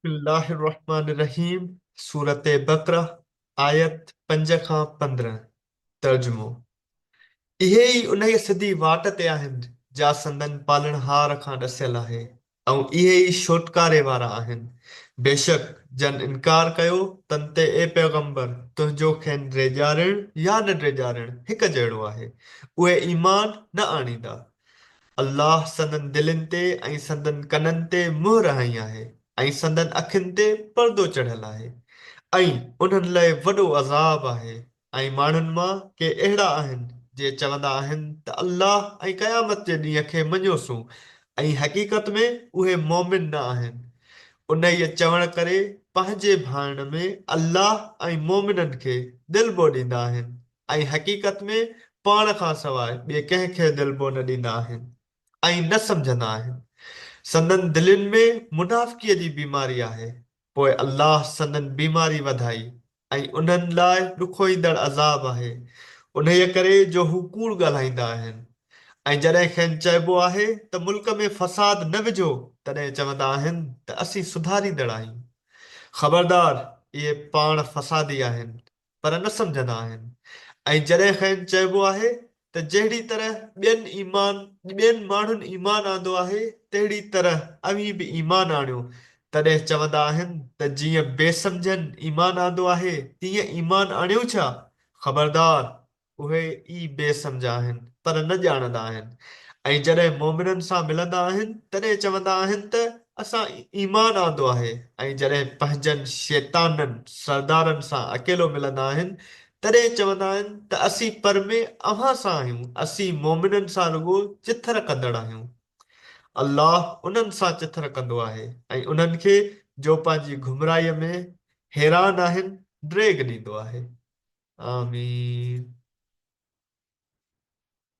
बिस्मिल्लाहिर्रहमानिर्रहीम। सूरत बकरा आयत 5 खां 15। तर्जुमो। इहे ई उन सदी वाट ते आहिनि जा संदन पालणहार खां ॾसियल आहे ऐं इहे ई छोटकारे वारा आहिनि। बेशक जन इनकार कयो तन ते ए पैगंबर तुंहिंजो खेनि ड्रेजारिण या न ड्रेजारिण हिकु जहिड़ो आहे। उहे ईमान न आणींदा। अल्लाह संदन दिलनि ते ऐं संदन कननि ते मुहर हई आहे ऐं संदन अखियुनि ते पर्दो चढ़ियल आहे ऐं उन्हनि लाइ वॾो अज़ाब आहे। ऐं माण्हुनि मां के अहिड़ा आहिनि जे चवंदा आहिनि त अल्लाह ऐं क़यामत जे ॾींहं खे मञियोसूं ऐं हक़ीक़त में उहे मोमिन न आहिनि। उन ई चवण करे पंहिंजे भाइण में अल्लाह ऐं मोमिननि खे दिलबो ॾींदा आहिनि ऐं हक़ीक़त में पाण खां सवाइ ॿिए कंहिंखे दिलबो न ॾींदा आहिनि ऐं न सम्झंदा आहिनि। संदन दिलनि में मुनाफ़िकीअ जी बीमारी आहे। पोइ अल्लाह संदन बीमारी वधाई ऐं उन्हनि लाइ ॾुखो ईंदड़ अज़ाब आहे। उन करे जो हू कूड़ ॻाल्हाईंदा आहिनि ऐं जॾहिं खेनि चइबो आहे त मुल्क में फसाद न विझो तॾहिं चवंदा आहिनि त असीं सुधारींदड़ आहियूं। ख़बरदार, इहे पाण फसादी आहिनि पर न सम्झंदा आहिनि। ऐं जॾहिं खेनि चइबो आहे त जहिड़ी तरह ॿियनि माण्हुनि ईमान आंदो आहे तहिड़ी तरह अव्हीं बि ईमान आणियो तॾहिं चवंदा आहिनि त जीअं बेसमझनि ईमान आंदो आहे तीअं ईमान आणियूं छा। ख़बरदार, उहे ई बेसमझ आहिनि पर न ॼाणंदा आहिनि। ऐं जॾहिं मोमिननि सां मिलंदा आहिनि तॾहिं चवंदा आहिनि त असां ईमान आंदो आहे ऐं जॾहिं पंहिंजनि शैताननि सरदारनि सां अकेलो मिलंदा आहिनि तॾहिं चवंदा आहिनि त असीं पर में अव्हां सां आहियूं, असीं मोमिननि सां रुॻो चिथर कंदड़ आहियूं। अल्लाह उन्हनि सां चिथर कंदो आहे ऐं उन्हनि खे जो पंहिंजी घुमराईअ में हैरान आहिनि ड्रेग ॾींदो आहे। आमीन।